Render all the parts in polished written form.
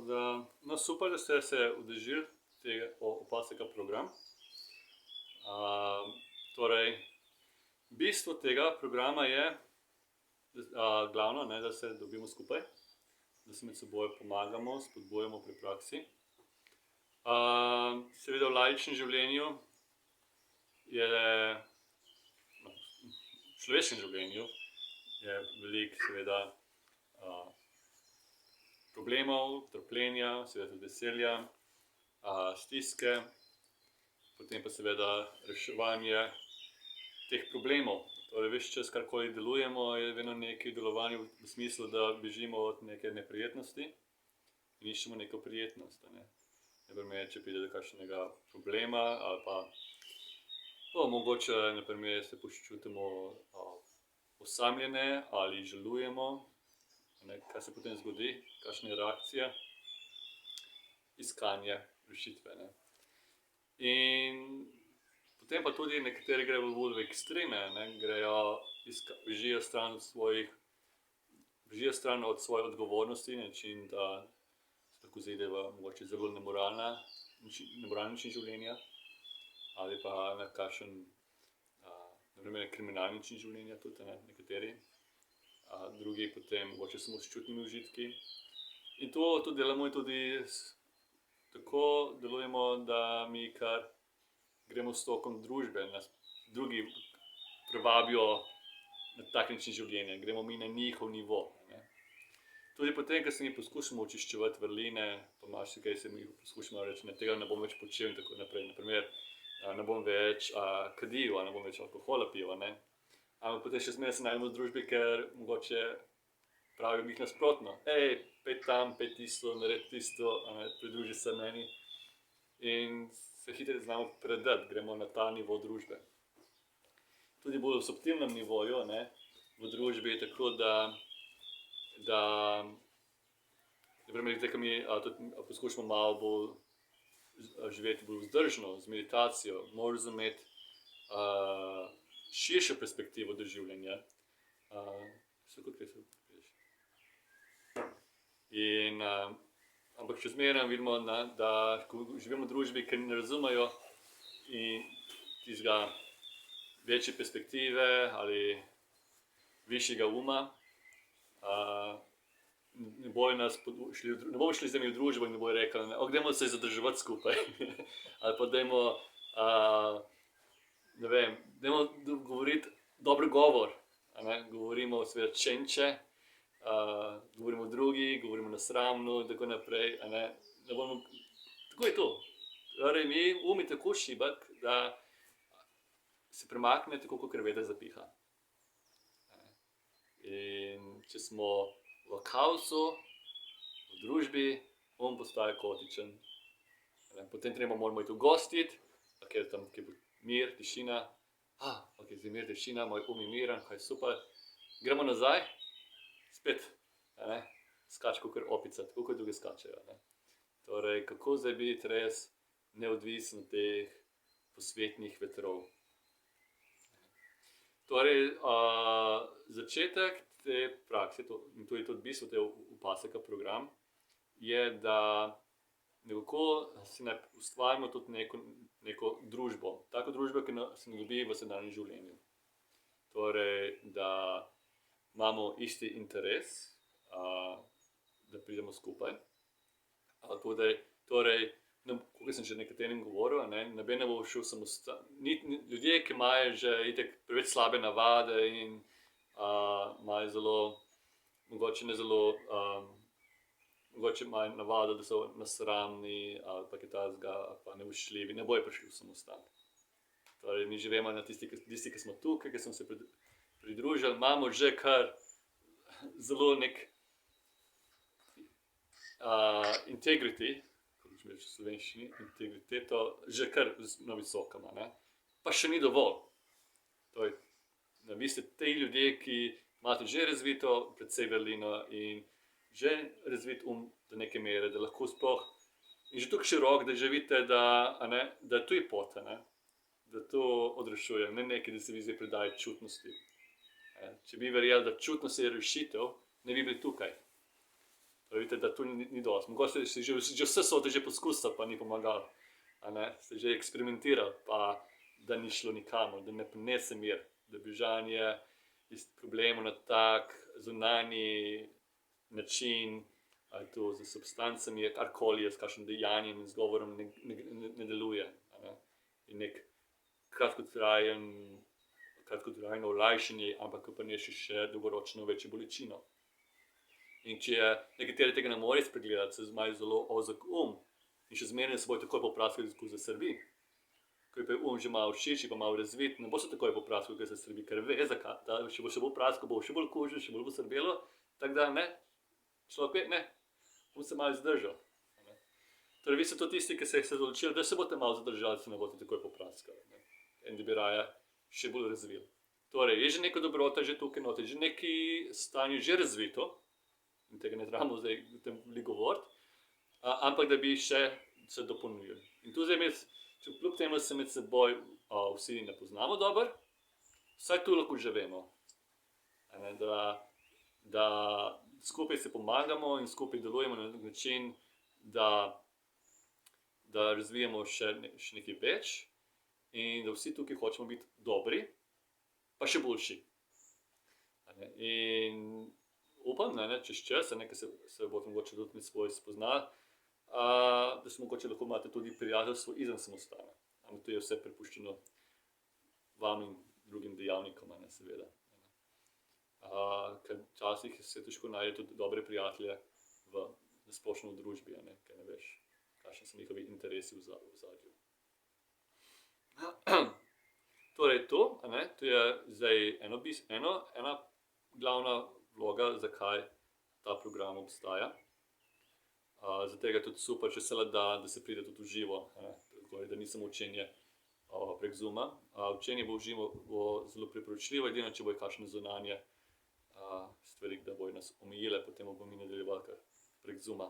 No, super, da ste se udeležili tega opaseka program. Torej, bistvo tega programa je glavno, ne, da se dobimo skupaj, da se med seboj pomagamo, spodbujamo pri praksi. Seveda v laičnem življenju je, v človeškem življenju je veliko seveda problemov, trpljenja, seveda tudi veselja, stiske, potem pa seveda reševanje teh problemov. Torej, ves čas, karkoli delujemo, je vedno nekaj delovanju v smislu, da bežimo od neke neprijetnosti in iščemo neko prijetnost. Naprimer, če pride do kakšnega problema ali pa mogoče naprimer, se počutimo osamljene ali žalujemo, kaj se potem zgodi, kakšna je reakcija, iskanje rešitve. In potem pa tudi nekateri grejo bolj v ekstreme, bežijo stran od svoje odgovornosti na način, da se lahko zaide v mogoče zelo nemoralen način življenja ali pa na kakšen naprimer kriminalni način življenja tudi, nekateri. Drugi potem mogoče samo s čutnimi užitki. In to delamo tudi tako delujemo, da mi kar gremo s tokom družbe, nas drugi privabijo na tak način življenja, gremo mi na njihov nivo. Tudi potem, ko se mi poskušamo očiščevati vrline, pa marsikaj se mi poskušamo reči, tega ne bom več počel in tako naprej. Naprimer, ne bom več kadil, ne bom več alkohola pil, ampak potem še zmeraj se najdemo v družbi, ker mogoče pravijo glih nasprotno. Pojdi tam, pojdi tisto, naredi tisto, pridruži se meni. In se hitro znamo predati, gremo na ta nivo družbe. Tudi bolj v subtilnem nivoju, v družbi je tako, da naprimer, zdaj, ko mi tudi poskušamo malo bolj živeti bolj vzdržno, z meditacijo, moraš razumeti širšo perspektivo doživljanja. Ampak še zmeraj vidimo, da ko živimo v družbi, ki ne razumejo in tistega večje perspektive ali višjega uma, ne bomo šli z njimi v družbo in ne bojo rekli, dajmo se zadrževati skupaj. Ali pa dajmo govoriti dober govor, govorimo seveda čenče, govorimo o drugih, govorimo nesramno in tako naprej, Tako je to. Torej, um je tako šibek, da se premakne tako, kakor veter zapiha. In če smo v kaosu, v družbi, postaja kaotičen. Potem moramo iti ugostiti, ker tam bo mir, tišina. Zdaj mir, tišina, moj je miren, kaj super. Gremo nazaj, spet skače kakor opica, tako kot druge skačejo. Torej, kako zdaj biti res neodvisen od teh posvetnih vetrov. Torej, začetek te prakse, in to je tudi bistvo tega opaseka program, je, da nekako si ustvarimo tudi neko družbo. Tako družbo, ki se ne dobi v sedanjem življenju. Torej, da imamo isti interes, da pridemo skupaj. Torej, kot sem že nekaterim govoril, noben ne bo šel ljudje, ki imajo že itak preveč slabe navade in imajo mogoče imajo navado, da so nesramni ali pa kaj takega, ali pa neučljivi, ne bojo prišli v samostan. Torej, mi že vemo, tisti, ki smo tukaj, ki smo se pridružili, imamo že kar zelo nek integrity, kako bi rekel v slovenščini, integriteto, že kar na visokem, pa še ni dovolj. Torej, vi ste ti ljudje, ki imate že razvito precej vrlino in že razvit do neke mere, da lahko sploh, in že toliko širok, da že vidite, da to je pot, da to odrešuje, ne nekaj, da se vi zdaj predajate čutnosti. Če bi verjeli, da čutnost je rešitev, ne bi bili tukaj. Pravite, da to ni dosti. Mogoče ste že vse sote že poskusili, pa ni pomagalo. Ste že eksperimentirali, pa da ni šlo nikamor, da ne prinese mir, da bežanje iz problemov na tak zunanji način, ali to z substancami, karkoli, s kakšnim dejanjem in zgovorom ne deluje. In nek kratkotrajno olajšanje, ampak prinese še dolgoročno večjo bolečino. In če nekateri tega ne morejo spregledati, se imajo zelo ozek in še zmeraj se bojo takoj popraskali skozi srbi. Ko je že malo všeč, pa malo razvit, ne bo se takoj popraskal, ker se srbi, ker ve, zakaj. Če bo še bolj praskal, bo še bolj kužil, še bolj bo srbelo, tako da ne, človek ve, bom se malo zdržal. Torej, vi ste to tisti, ki ste se odločili, da se boste malo zadržali, se ne boste takoj popraskali. In da bi raje še bolj razvili. Torej, je že neka dobrota že tukaj noter, že neki stanje že razvito, in tega ne trebamo zdaj v tem govoriti, ampak da bi še se dopolnili. In tu zdaj kljub temu se med seboj vsi ne poznamo dobro, vsaj tu lahko že vemo, da skupaj se pomagamo in skupaj delujemo na način, da razvijamo še nekaj več in da vsi tukaj hočemo biti dobri, pa še boljši. In upam, čez čas, ker se boste mogoče tudi med seboj spoznali, da se mogoče lahko imate tudi prijateljstvo izven samostana. To je vse prepuščeno vam in drugim dejavnikom, seveda. Ker včasih se težko najde tudi dobre prijatelje na splošno v družbi, ker ne veš, kakšni so njihovi interesi v ozadju. Torej to je zdaj ena glavna vloga, zakaj ta program obstaja. Zato je tudi super, če se le da se pride tudi v živo, torej, da ni samo učenje prek Zooma. Učenje v živo bo zelo priporočljivo, edino če bojo kakšne zunanje stvari, da bojo nas omejile, potem bomo mi nadaljevali kar prek Zooma.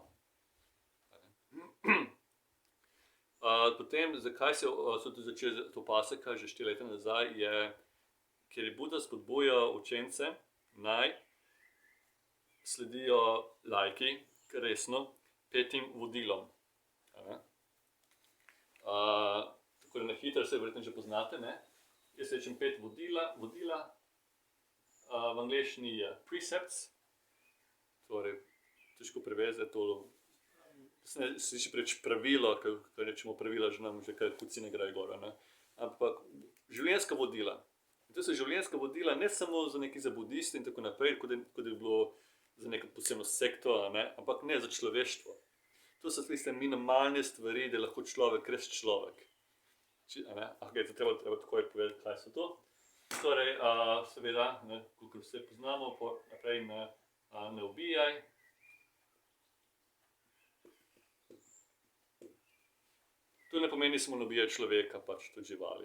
Potem, zakaj so tudi začeli to paseka že 4 leta nazaj, je, ker je Buda spodbujal učence, naj sledijo lajki, kar resno, 5 vodilom. Tako da na hitro se verjetno že poznate, Jaz rečem 5 vodila, v angleščini je precepts, torej težko prevezati to, sliši preveč pravilo, ko rečemo pravila, že nam že kar kucine grejo gor, ampak življenjska vodila. To so življenjska vodila ne samo za budiste in tako naprej, kot je bilo za neko posebno sekto, ampak ne za človeštvo. To so tiste minimalne stvari, da je lahko človek res človek. To treba takoj povedati, kaj so to. Torej, seveda, kolikor vse poznamo, naprej ne ubijaj. To ne pomeni samo ne ubijaj človeka, pač tudi živali.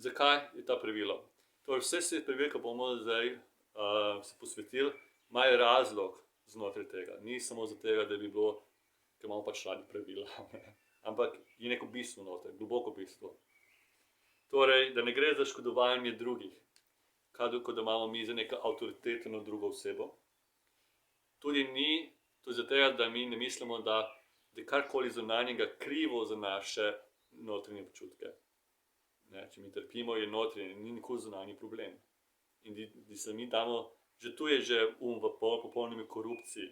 Zakaj je ta pravilo? Torej, vse pravil, ki bomo zdaj se posvetili, imajo razlog znotraj tega. Ni samo zato, da bi bilo, ker imamo pač radi pravila, ampak je neko bistvo noter, globoko bistvo. Torej, da ne gre za škodovanje drugih, kot da imamo mi za neko avtoritetno drugo osebo. Tudi ni to zato, da mi ne mislimo, da je karkoli zunanjega krivo za naše notranje občutke. Če mi trpimo, je notranje, ni nikoli zunanji problem. In da se mi damo, že tu je že v popolnimi korupciji,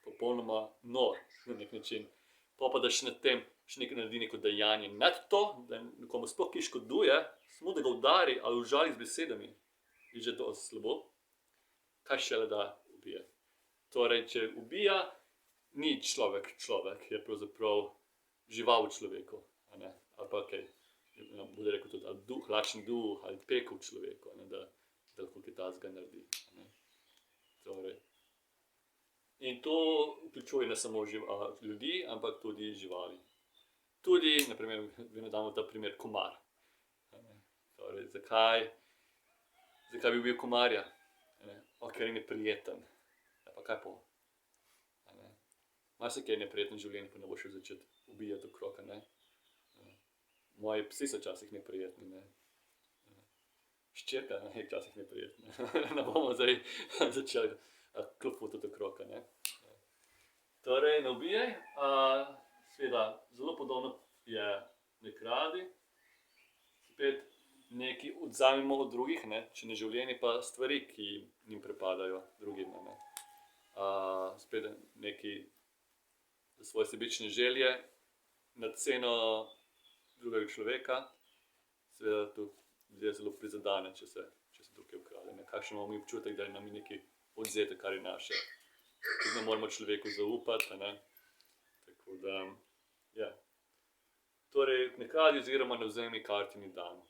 popolnoma nor na nek način. Pa da še na tem še nekaj naredi neko dejanje nad to, da nekomu sploh ki škoduje, samo da ga udari ali užali z besedami, je že to slabo. Kaj šele da ubije? Torej, če ubija, ni človek, je pravzaprav žival v človeku, ali pa kaj, bude rekel tudi, ali lačen duh, ali pekel v človeku, da lahko kaj takega naredi. Torej, in to vključuje ne samo ljudi, ampak tudi živali. Tudi, naprimer, vedno damo ta primer komar. Torej, zakaj bi ubil komarja? Ker je neprijeten. Pa kaj po? Marsikaj je neprijeten v življenju, pa ne bo še začeti ubijati okrog. Moji psi so včasih neprijetni. Ščerka je včasih neprijetna. Ne bomo zdaj začeli kloputati okrog. Torej, ne ubijaj. Seveda, zelo podobno je ne kradi. Spet nekaj odzamemo od drugih, ne? Če ne življenje, pa stvari, ki jim pripadajo drugim. Ne? Spet nekaj svoje sebične želje na ceno drugega človeka. Seveda tu ljudje zelo prizadene, če se tukaj ukrade. Kakšen imamo mi občutek, da je nam nekaj odvzeto, kar je naše. Tudi ne moramo človeku zaupati. Ne? Tako da, ja. Torej, ne kradi oziroma ne vzemi, kar ti ni dano.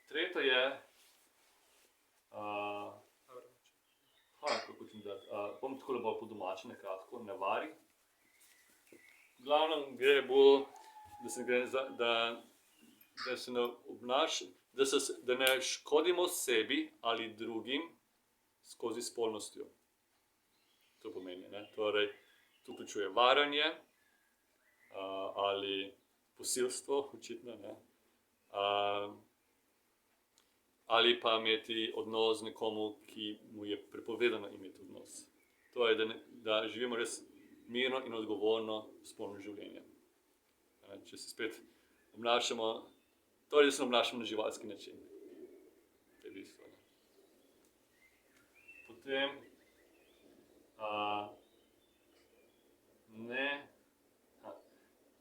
Tretje je, kako ti dati, bom tako bolj po domače, nekratko, ne vari. V glavnem gre bolj, da ne škodimo sebi ali drugim skozi spolnostjo. To pomeni, ne? Torej, to vključuje varanje ali posilstvo, očitno, ne? Ali pa imeti odnos z nekomu, ki mu je prepovedano imeti odnos. To je, da živimo res mirno in odgovorno spolno življenje. Če se spet obnašamo, torej da se obnašamo na živalski način. To je bistvo. Potem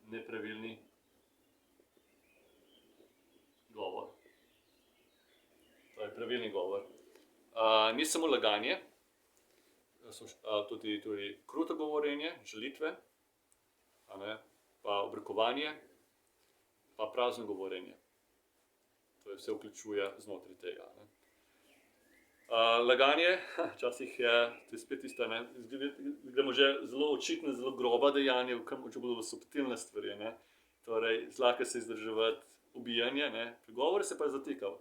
nepravilni govor. To je pravilni govor. Ni samo laganje, tudi kruto govorjenje, žalitve, pa obrekovanje, pa prazno govorjenje. To je vse vključuje znotraj tega. Laganje, včasih je, to je spet tisto, gremo že zelo očitno, zelo groba dejanja, če bodo subtilne stvari. Torej, zlahka se izdrževati ubijanje, pri govoru se pa je zatikal.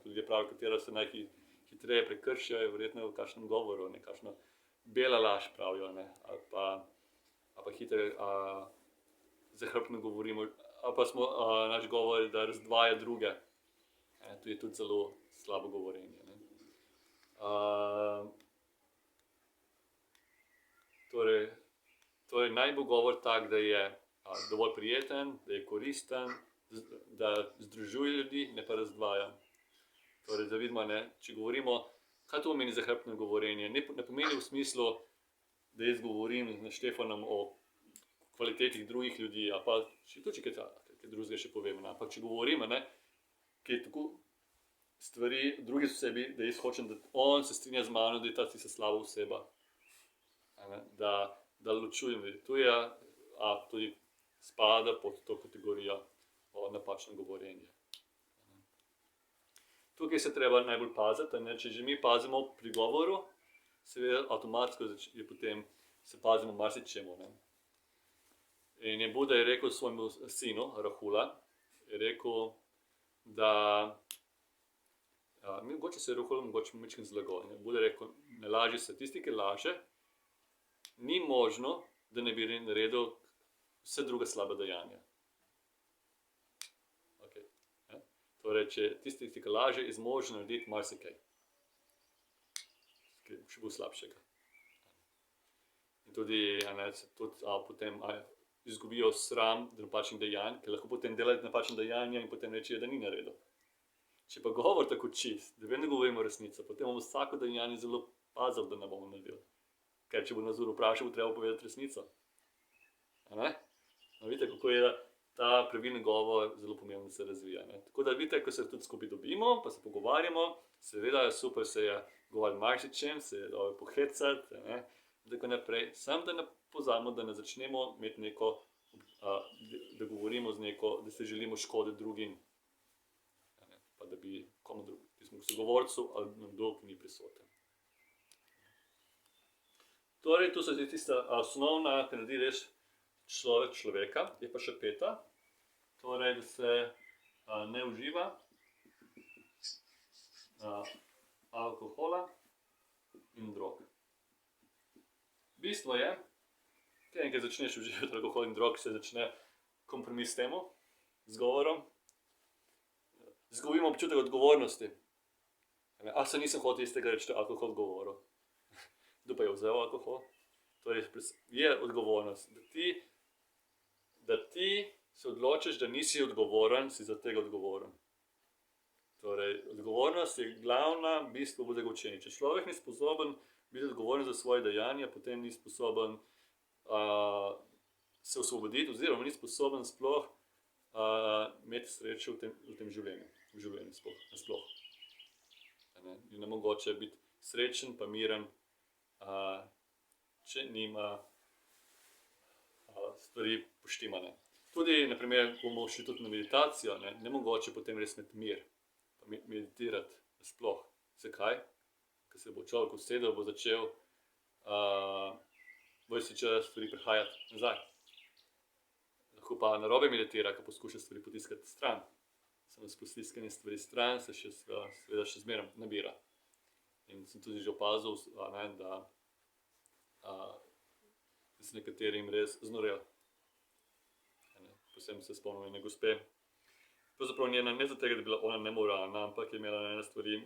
Ljudje pravijo, katero se najhitreje prekršijo, je verjetno v kakšnem govoru, kakšno bela laž pravijo, ali pa hitro zahrbtno govorimo, ali pa smo naš govor, da razdvaja druge. To je tudi zelo slabo govorenje. Torej, naj bo govor tak, da je dovolj prijeten, da je koristen, da združuje ljudi, ne pa razdvaja. Torej, da vidimo, če govorimo, kaj to pomeni zahrbtno govorenje? Ne pomeni v smislu, da jaz govorim z Štefanom o kvalitetih drugih ljudi, ali pa tudi če kaj drugega še povem. Ampak če govorim, ki je tako stvari drugi osebi, da jaz hočem, da on se strinja z mano, da je ta tista slaba oseba. Da ločujem. Tudi spada pod to kategorijo o napačnem govorenju. Tukaj se treba najbolj paziti, če že mi pazimo pri govoru, seveda avtomatsko potem se pazimo marsičemu. In je Buda rekel svojemu sinu, Rahula, je rekel, da mogoče se je Rahul mogoče malo zlagal. Buda je rekel, ne laži se. Tisti, ki laže, ni možno, da ne bi naredil vse druga slaba dejanja. Torej, če tisti, ki laže, je zmožen narediti marsikaj. Še bolj slabšega. In tudi potem izgubijo sram napačnih dejanj, ker lahko potem delajo napačne dejanja in potem rečejo, da ni naredil. Če pa govor tako čist, da vedno govorimo resnico, potem bomo vsako dejanje zelo pazili, da ne bomo naredili. Ker če bo nas vprašal, bo treba povedati resnico. Vidite, kako je ta pravilni govor zelo pomembno, da se razvija. Tako da vidite, ko se tudi skupaj dobimo, pa se pogovarjamo, seveda je super se je govoriti marsičem, se je dobro pohecati, in tako naprej. Samo da ne pozabimo, da ne začnemo imeti neko, da govorimo z neko, da se želimo škoditi drugim. Pa da bi komu drugim, tismu sogovorcu ali nekdo, ki ni prisoten. Torej, to so tista osnovna, ki naredi res človeka, je pa še peta. Torej, da se ne uživa alkohola in drog. Bistvo je, ko enkrat začneš uživati alkohol in drog, se začne kompromis s temu, z govorom. Izgubimo občutek odgovornosti. Se nisem hotel iz tega reči, alkohol govoril. kdo pa je vzel alkohol. Torej, je odgovornost, da ti se odločiš, da nisi odgovoren, si za tega odgovoren. Torej, odgovornost je glavna bistvo Budega učenja. Če človek ni sposoben biti odgovoren za svoje dejanja, potem ni sposoben se osvoboditi, oziroma ni sposoben sploh imeti srečo v tem življenju sploh. Je nemogoče biti srečen pa miren, če nima stvari poštimane. Tudi, naprimer, ko bomo šli tudi na meditacijo, nemogoče potem res imeti mir, pa meditirati sploh. Zakaj? Ker se bo človek usedel, bo začel bojo si če stvari prihajati nazaj. Lahko pa narobe meditira, ko poskuša stvari potiskati stran. Samo s potiskanjem stvari stran se seveda še zmeraj nabira. In sem tudi že opazil, da se nekaterim res znorejo. Posebno se spomnim ene gospe. Pravzaprav njena ne zato, da je bila ona nemoralna, ampak je imela ene stvari,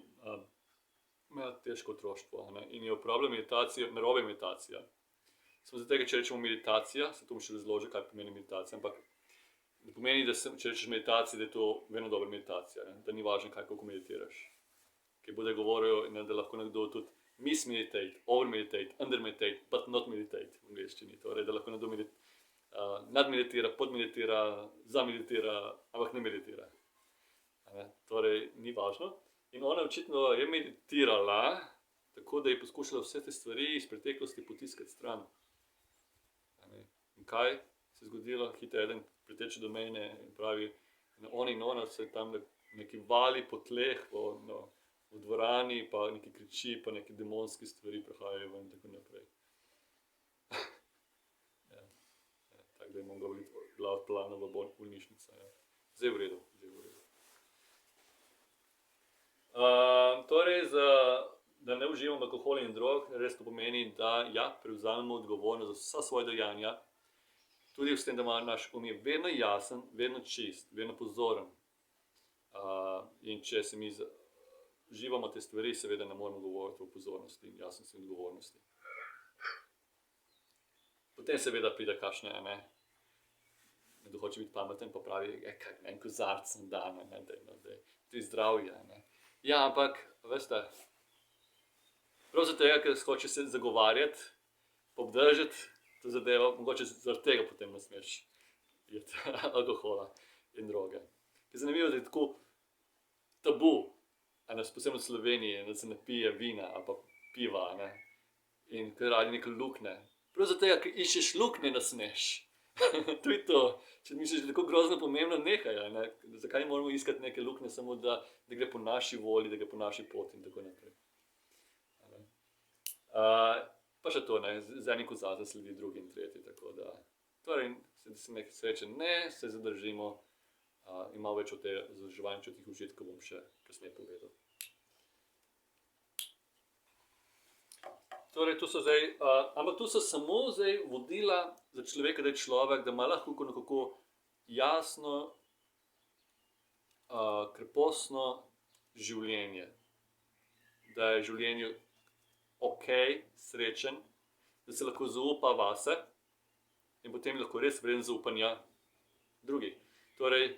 imela težko otroštvo. In je uporabljala meditacijo, narobe meditacija. Samo zato, če rečemo meditacija, se to bom še razložil, kaj pomeni meditacija, ampak ne pomeni, da če rečeš meditacija, da je to vedno dobra meditacija, da ni važno, kako meditiraš. Ker bude govoril, da lahko nekdo tudi mismeditate, overmeditate, undermeditate, but not meditate v angleščini. Torej, da lahko nekdo nadmeditira, podmeditira, zameditira, ampak ne meditira. Torej, ni važno. In ona očitno je meditirala, tako da je poskušala vse te stvari iz preteklosti potiskati stran. In kaj se je zgodilo? Hitro eden priteče do mene in pravi, on in ona se tam neki vali po tleh, v dvorani, pa neki kriči, pa neki demonski stvari prihajajo ven in tako naprej. Tako da je mogla bila odpeljana v bolnišnico. Zdaj je v redu. Torej, da ne uživamo alkohola in drog, res to pomeni, da prevzamemo odgovornost za vsa svoja dejanja, tudi s tem, da ima naš um je vedno jasen, vedno čist, vedno pozoren. In če se mi uživamo te stvari, seveda ne moremo govoriti o pozornosti in jasnosti in odgovornosti. Potem seveda pride kakšne, nekdo hoče biti pameten, pa pravi, en kozarc sem dan, da je zdravje. Ja, ampak, veste, prav zato tega, ker hoče se zagovarjati, pa obdržati to zadevo, mogoče zaradi tega potem ne smeš jeti alkohola in droge. Je zanimivo, da je tako tabu, posebno v Sloveniji, da se ne pije vina ali pa piva, in ker radi neke luknje. Prav zato tega, ker iščeš luknje, ne smeš. To je to. Če misliš, da je tako grozno pomembno, nehaj. Zakaj moramo iskati neke luknje, samo da gre po naši volji, da gre po naši poti in tako naprej. Pa še to, z enim kozarcem sledi drugi in tretji, tako da. Torej, se nekaj sreče se zadržimo in malo več o te zadrževančutih užitkov bom še kasneje povedal. Torej, ampak to so samo zdaj vodila za človeka, da je človek, da ima lahko nekako jasno, krepostno življenje. Da je življenje srečen, da se lahko zaupa vase in potem lahko res vreden zaupanja drugih. Torej,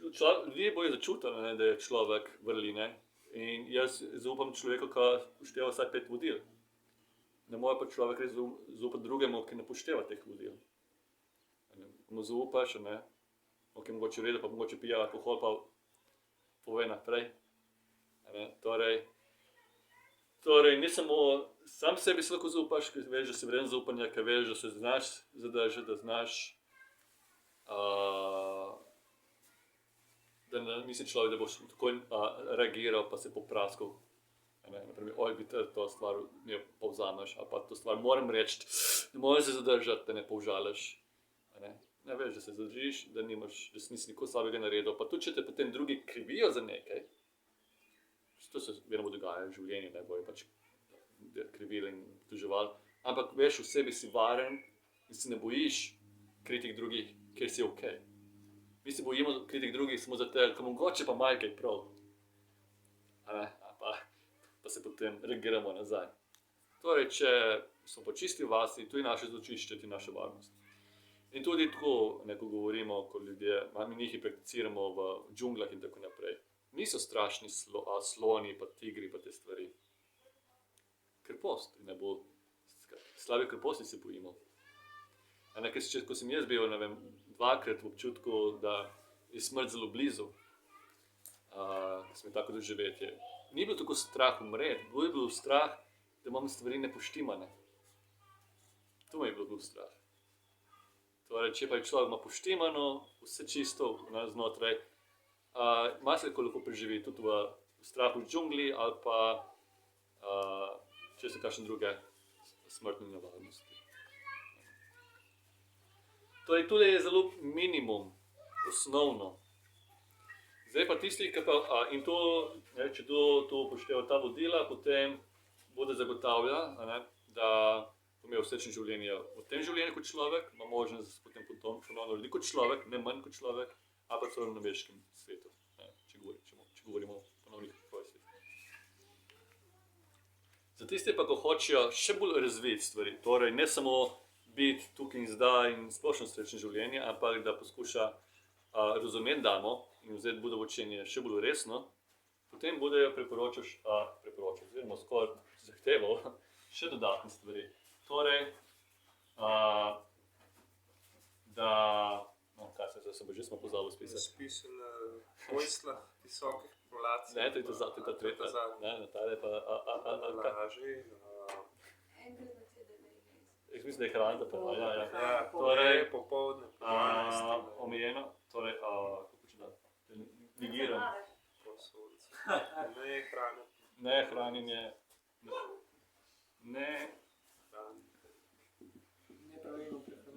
ljudje bojo začutili, da je človek vrline in jaz zaupam človeku, ki upošteva vsaj 5 vodil. Ne more pa človek res zaupati drugemu, ki ne upošteva teh vodil. Ko mu zaupaš, mogoče v redu, pa mogoče pije alkohol, pa pove naprej. Torej, ni samo sam sebi se lahko zaupaš, ker veš, da si vreden zaupanja, ker veš, da se znaš zadržati, da znaš, da nisi človek, da boš takoj reagiral, pa se popraskal. Naprimer, bi to stvar ne povzameš, ali pa to stvar moram reči, ne moreš se zadržati, da ne povžališ. Ne veš, da se zadržiš, da si nisi nikoli slabega naredil, pa tudi, če te potem drugi krivijo za nekaj, to se vedno dogaja v življenju, ne bojo pač krivili in obtoževali, ampak veš, v sebi si varen in si ne bojiš kritik drugih, ker si okej. Mi se bojimo kritik drugih samo zato, ker mogoče pa malo kaj prav. Pa se potem reagiramo nazaj. Torej, če smo pa čisti vasi, tu je naše zatočišče, tu je naša varnost. In tudi tako, ko govorimo, ko ljudje, mi njih prakticiramo v džunglah in tako naprej. Niso strašni sloni, pa tigri, pa te stvari. Krpost, najbolj slabe krposti se bojimo. Ko sem jaz bil, ne vem, 2-krat v občutku, da je smrt zelo blizu, smo je tako doživetje. Ni bilo tako strah umreti, bilo je bilo strah, da imam stvari nepoštimane. To me je bilo strah. Torej, če pa je človek ima poštimano, vse čisto znotraj, marsikaj lahko preživi, tudi v strahu v džungli ali pa če so kakšne druge smrtne nevarnosti. Torej, tule je zelo minimum, osnovno. Zdaj pa tisti, ki pa, in to, če to upošteva ta vodila, potem bodo zagotavlja, da bo imel srečno življenje v tem življenju kot človek, ima možnost potem ponovno narediti kot človek, ne manj kot človek, ali pa celo na nebeškem svetu, če govorimo o ponovnih svojstvih. Za tiste pa, ko hočejo še bolj razviti stvari, torej ne samo biti tukaj in zdaj in splošno srečno življenje, ampak da poskuša razumeti damo in vzeti Budovo učenje še bolj resno, potem bodo priporočal, oziroma skoraj zahteval še dodatne stvari. Torej, kaj se bo že smo pozabil spisati? Spisali pojsla visokih populacij. Ne, to je ta tretja. Ne, tale pa, laži. Jaz mislim, da je hrana, Ja, torej, popoldne. omejeno, torej, kako če da, negiran. Ne hrane. Ne hranjenje, ne,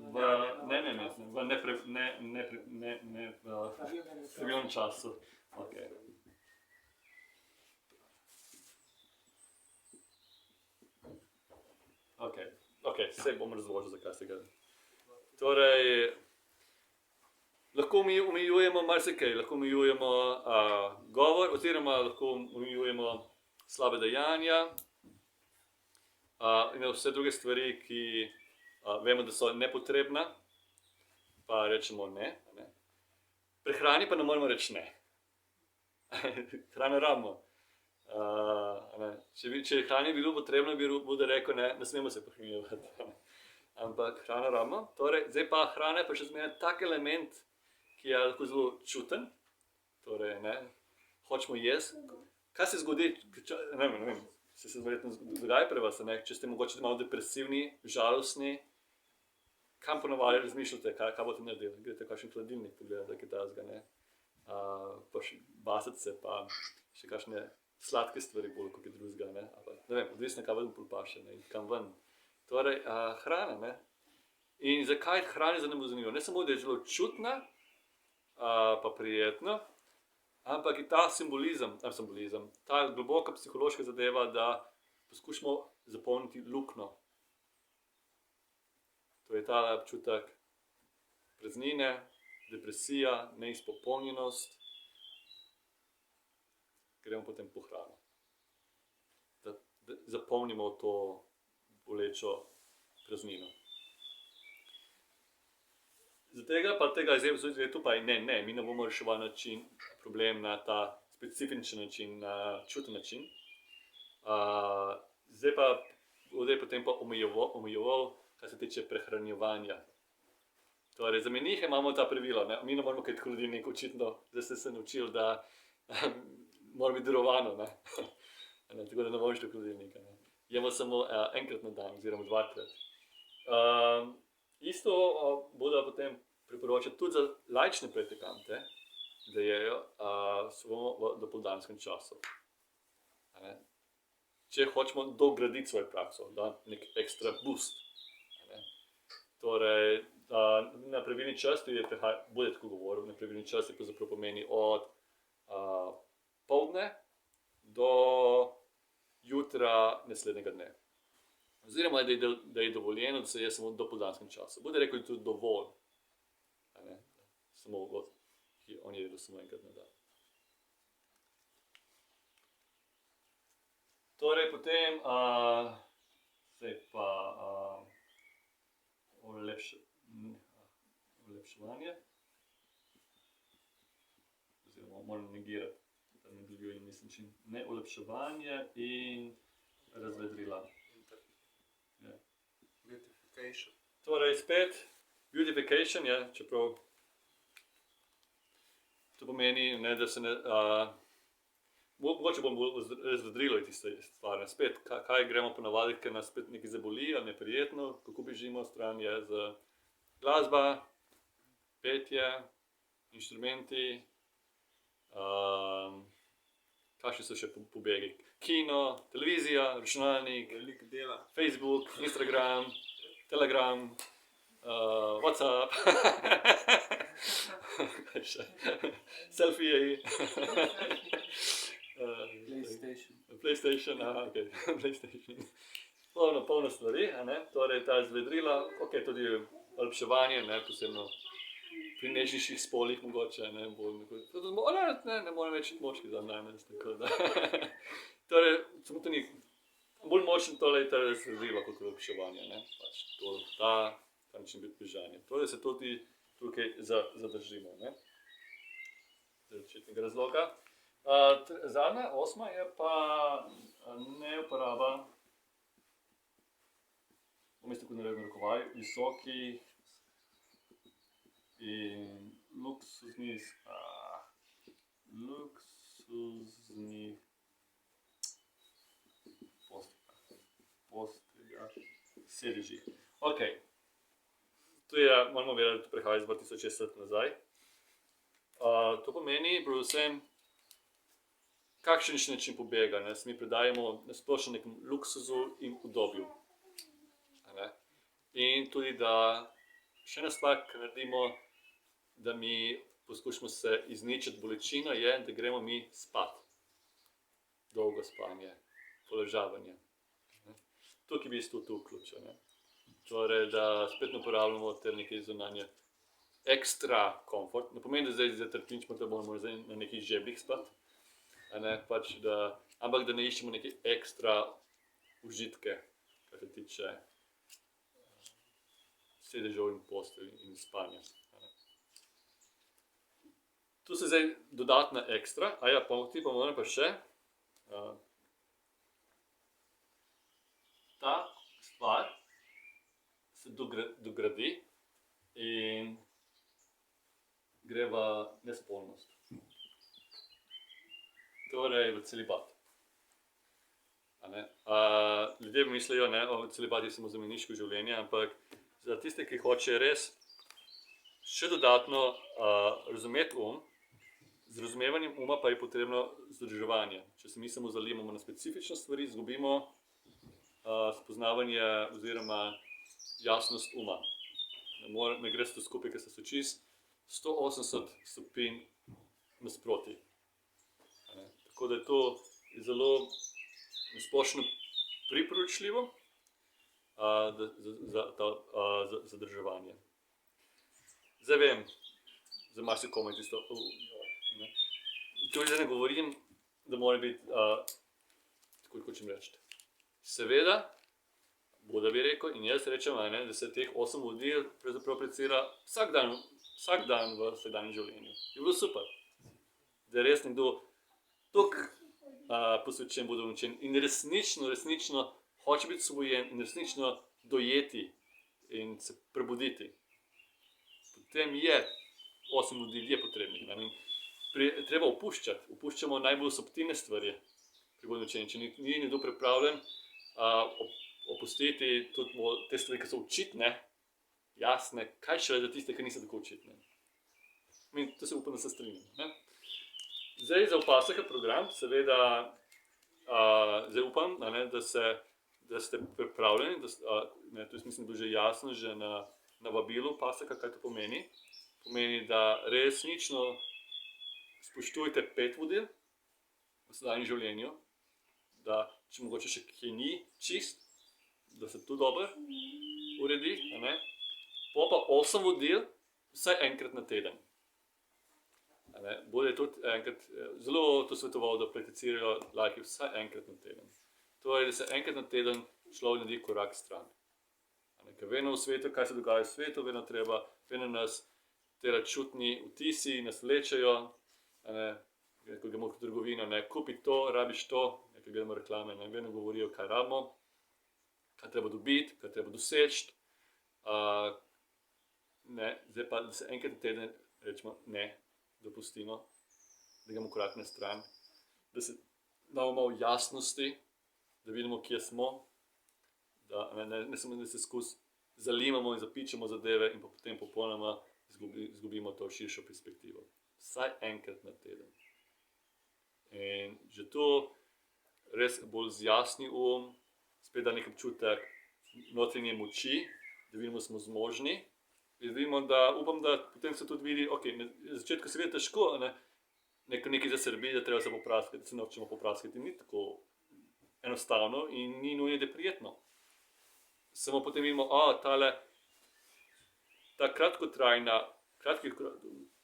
v pravilnem času. Ok, se bom razložil, zakaj se ga. Torej, lahko omejujemo marsikaj, lahko omejujemo govor, oziroma lahko omejujemo slabe dejanja in vse druge stvari, ki vemo, da so nepotrebne, pa rečemo ne. Pri hrani pa ne moremo reči ne. Hrano rabimo. Če hrani bilo potrebno, bi Buda rekel, ne smemo se prehranjevati. Ampak hrano rabimo. Torej, zdaj pa hrana je pa še zmeraj tak element, ki je lahko zelo čuten. Torej, hočemo jesti. Kaj se zgodi, ne vem, se verjetno dogaja pri vas, če ste mogoče malo depresivni, žalostni, kam ponavadi razmišljate, kaj boste naredili? Greste v kakšen hladilnik pogledati, kaj tazga, pa še basati se, pa še kakšne sladke stvari bolj kot drugega, ne vem, odvisno kaj vam paše, in kam ven. Torej, hrana, in zakaj hrana je zanimivo? Ne samo, da je zelo čutna, pa prijetna, ampak je ta simbolizem, ta globoka psihološka zadeva, da poskušamo zapolniti luknjo. To je ta občutek praznine, depresija, neizpopolnjenost. Gremo potem po hrano. Da zapolnimo to bolečo praznino. Zdaj tu pa ne, mi ne bomo reševali problem na ta specifičen način, na čuten način. Zdaj pa potem pa omejeval, kar se tiče prehranjevanja. Torej, za menihe imamo ta pravila, mi ne moramo kaj hladilnik, očitno, zdaj ste se naučili, da mora biti darovano, tako da ne moreš do hladilnika. Jemo samo enkrat na dan, oziroma 2-krat. Isto bodo potem priporočati tudi za laične praktikante, da jejo samo v dopoldanskem času. Če hočemo dograditi svojo prakso, da nek ekstra boost. Torej, na pravilni čas, bude tako govoril, na pravilni čas je pravzaprav pomeni od poldne do jutra naslednjega dne. Oziroma, da je dovoljeno, da se je samo v dopoldanskem času. Bude rekel, da je tudi dovolj. On je jedel samo enkrat na dan. Torej, potem Zdaj pa olepševanje. Oziroma moram negirati, da ne bi bil mislim čim. Ne olepševanje in razvedrila. Ja. Beautification. Torej spet, beautification je, čeprav to pomeni, ne, da se ne, mogoče bom bolj razvedrilo tiste stvari. Spet, kaj gremo ponavadi, ker nas spet nekaj zaboli ali neprijetno, kako bežimo stran je z glasba, petje, inštrumenti, kakšni so še pobegi? Kino, televizija, računalnik, Veliko dela. Facebook, Instagram, Telegram, WhatsApp, kaj še, selfiji, PlayStation, okej, PlayStation. Polno stvari, a ne, torej ta razvedrila, okej, tudi olepševanje, ne, posebno pri nežnejših spolih mogoče, ne, ne morem več moški dan danes, tako da, torej, samo to ni, bolj močno tole je ta razvedrila kot olepševanje, ne, pač to, ta način bežanja. Torej se tudi tukaj zadržimo, ne, z začetnega razloga. Zadnja, 8. je pa neuporaba, vmes tako naredno rokovaj, visokih in luksuznih postelja, sedežih. Okej. To je, moramo vedeti, da to prihaja iz 2006 let nazaj. To pomeni, predvsem, kakšen način pobega, ne, se mi predajemo na splošno nekem luksuzu in udobju. In tudi, da še ena stvar, ki naredimo, da mi poskušamo se izničiti bolečino, je, da gremo mi spat. Dolgo spanje, poležavanje. Tukaj bi isto to vključil, ne. Torej, da spet ne uporabljamo ter nekaj zunanje ekstra komfort. Ne pomeni, da zdaj trpinčimo, da bomo zdaj na nekih žeblih spati. Pač ampak da ne iščemo neke ekstra užitke, kar se tiče sedežev in postelj in spanja. Tu se zdaj dodatna ekstra, ti pa moram pa še ta stvar se dogradi in gre v nespolnost. Torej v celibat. Ljudje mislijo, ne, o celibatu je samo za meniško življenje, ampak za tiste, ki hoče res še dodatno razumeti z razumevanjem uma pa je potrebno zadrževanje. Če se mi samo zalijemo na specifične stvari, izgubimo spoznavanje oziroma jasnost uma. Ne gre se to skupaj, ker se so čisto 180 stopinj nasproti. Tako da je to zelo splošno priporočljivo za zadrževanje. Zdaj vem, za marsikomu je tisto, tudi zdaj ne govorim, da mora biti, tako hočem reči. Seveda, Buda bi rekel in jaz rečem, da se teh 8 vodil pravzaprav aplicira vsak dan v vsakdanjem življenju. Je bilo super, da je res nekdo toliko posvečen Budovu učenju in resnično hoče biti osvobojen in resnično dojeti in se prebuditi. Potem je 8 vodil je potrebnih. Treba opuščamo najbolj subtilne stvari pri Budovu učenju. Če ni nekdo pripravljen opustiti tudi te stvari, ki so očitne, jasne, kaj šele za tiste, ki niso tako očitne. To se upam, da se strinjam. Zdaj za Upasaka program, seveda, zdaj upam, da ste pripravljeni, to mislim, da bo že jasno že na vabilu Upasaka, kaj to pomeni. Pomeni, da resnično spoštujte 5 vodil v vsakdanjem življenju, da če mogoče še kje ni čist, da se to dobro uredi, pa 8 vodil vsaj enkrat na teden. Bolje tudi enkrat, zelo to svetoval, da prakticirajo lajki vsaj enkrat na teden. Torej, da se enkrat na teden človek naredi korak stran. Ker vedno v svetu, kaj se dogaja v svetu, vedno nas te čutni vtisi nas vlečejo, ko gremo v trgovino, kupi to, rabiš to, ko gledamo reklame, vedno govorijo, kaj rabimo, kaj treba dobiti, kaj treba doseči. Zdaj pa, da se enkrat na teden rečemo ne, dopustimo, da gremo korak na stran, da se damo malo jasnosti, da vidimo, kje smo, ne samo, da se skozi zalimamo in zapičemo zadeve in potem popolnoma izgubimo to širšo perspektivo. Vsaj enkrat na teden. In že to res bolj zjasni spet da nek občutek notranje moči, da vidimo, smo zmožni. In vidimo, upam, da potem se tudi vidi, na začetku se vidi težko, nekaj za srbi, da treba se popraskati, da se naučimo popraskati. Ni tako enostavno in ni nujno, da je prijetno. Samo potem vidimo, ta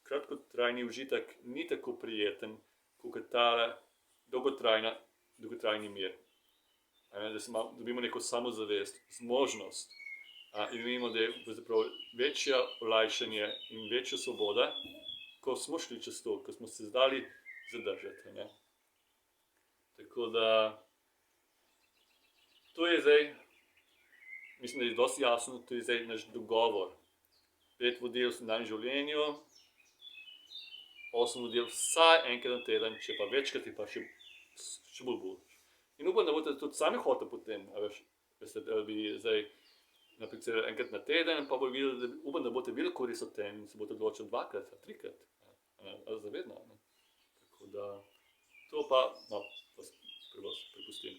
kratkotrajni užitek ni tako prijeten, kot ta dolgotrajni mir. Da dobimo neko samozavest, zmožnost in vidimo, da je večje olajšanje in večja svoboda, ko smo šli čez to, ko smo se zdali zadržati. Tako da to je zdaj, mislim, da je dosti jasno, to je zdaj naš dogovor. 5 vodil v vsakdanjem življenju, 8 vodil vsaj enkrat na teden, če pa večkrat je pa še bolj boljše. In upam, da boste tudi sami hoteli potem, da bi zdaj napisali enkrat na teden, pa upam, da boste videli korist od tem in se boste odločili 2-krat, 3-krat, zavedno. Tako da, to pa vas prepustim.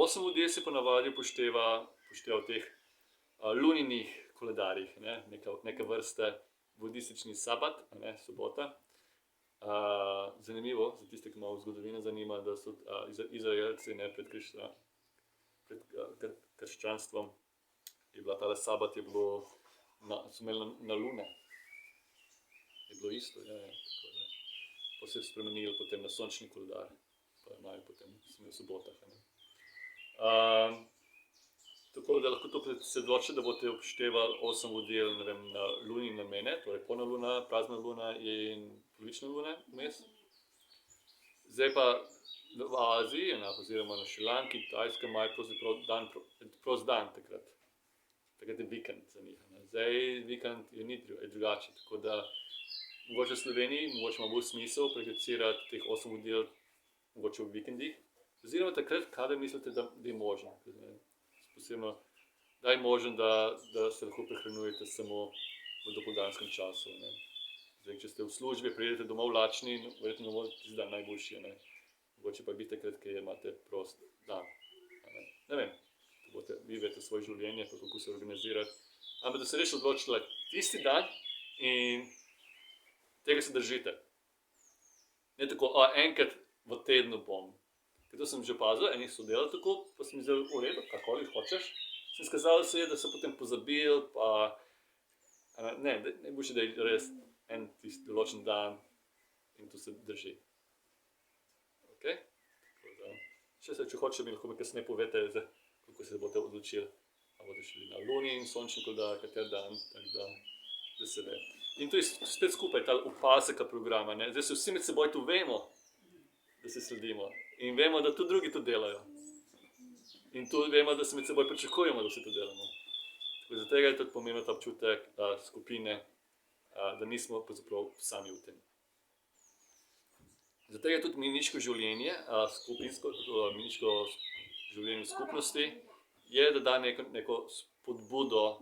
8 vodil se ponavadi upošteva v teh luninih koledarjih, neka vrste budistični sabat, sobota. Zanimivo, za tiste, ki malo zgodovino zanima, da so Izraelci pred krščanstvom, je bila tale sabat, so imeli na lune. Je bilo isto, pa se je spremenilo potem na sončni koledar, pa imajo potem v sobotah. Tako da lahko to se odloči, da boste upoštevali 8 vodil na luni namene, torej polna luna, prazna luna in polovična luna vmes. Zdaj pa v Aziji, oziroma na Šrilanki, Kitajska, imajo prost dan takrat. Takrat je vikend za njih. Zdaj vikend je drugačen, tako da mogoče v Sloveniji, mogoče ima bolj smisel prakticirati teh 8 vodil mogoče v vikendih, oziroma takrat, kadar mislite, da je možno. Posebno, da je možno, da se lahko prehranjujete samo v dopoldanskem času. Zdaj, če ste v službi, pridete domov lačni, verjetno bo tisti dan najboljši. Mogoče pa biti takrat, ker imate prost dan. Ne vem, vi veste svoje življenje, kako se organizirati. Ampak da se res odločite tisti dan in tega se držite. Ne tako, enkrat v tednu bom. To sem že opazil, eni so delali tako, pa sem zdaj v redu, kakoli hočeš. Sem skazal se je, da so potem pozabili, pa najboljše, da je res en tisti določen dan in to se drži. Če hočete, mi lahko kasneje povete, kako se boste odločili. Ali boste šli na luni in sončni koledar, kater dan, tako da se ve. In to je spet skupaj, ta opazka programa. Zdaj se vsi med seboj tu vemo, da se sledimo. In vemo, da tudi drugi to delajo. In tudi vemo, da se med seboj pričakujemo, da vsi to delamo. Zato tega je tudi pomembno ta občutek skupine, da nismo pravzaprav sami v tem. Zato je tudi meniško življenje, meniško življenje v skupnosti, je, da da neko spodbudo,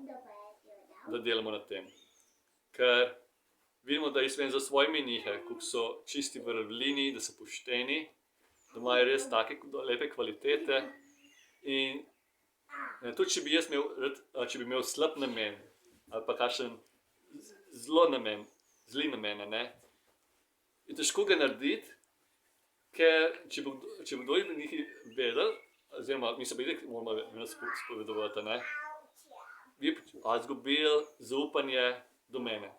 da delamo na tem. Ker vidimo, da jaz vem za svoje menihe, kako so čisti vrlini, da so pošteni, da imajo res take lepe kvalitete. In tudi, če bi imel slab namen, ali pa kakšen zli namen, je težko ga narediti, ker če bo kdo iz njih vedel, oziroma mi se pa itak moramo spovedovati, bi izgubil zaupanje do mene.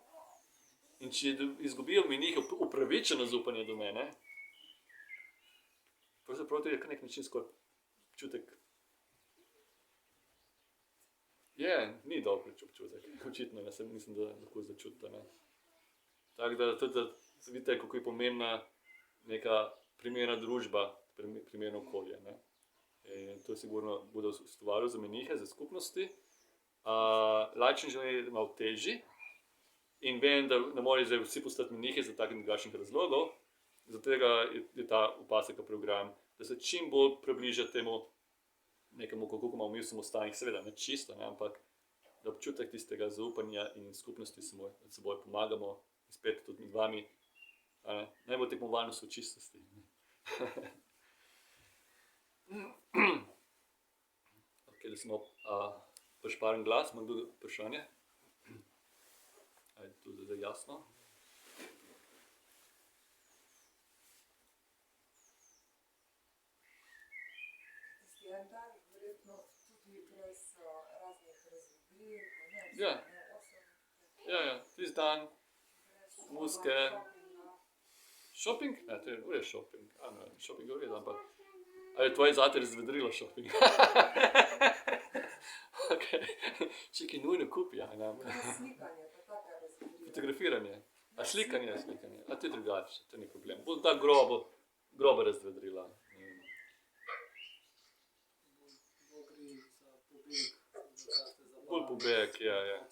In če izgubijo menihi upravičeno zaupanje do mene, pravzaprav to je kar nek način skoraj občutek Ni dober občutek, očitno, jaz mislim, da lahko začutite. Ne. Tako da tudi da vidite, kako je pomembna neka primerna družba, primerno okolje. Ne. In to je sigurno bodo ustvarjali za menihe, za skupnosti. Laični življenje je malo težji in vem, da ne morejo zdaj vsi postati menihi za takih drugačnih razlogov, zato je ta opaseka program, da se čim bolj približa temu nekemu, kako imamo mi v samostanih, seveda ne čisto, ne, ampak da občutek tistega zaupanja in skupnosti med seboj pomagamo in spet tudi med vami. Naj bo tekmovalnost v čistosti. Ok, da smo prišparen glas, imam drugo vprašanje. Ajde, tu zdaj jasno. Tisti en dan, verjetno tudi brez raznih razvedril, Ja. Tisti dan, muzike. Šoping? Ne, to je šoping. Šoping je v redu, ampak ali je tvoje zate razvedrilo šoping? Ok, čekaj, nujno kupi, ja. Slikanje, pa taka razvedrila. Fotografiranje. Slikanje. To je drugače, to ni problem. Bo ta grobo razvedrila. Bo gre za pobeg, za Bolj pobeg, ja.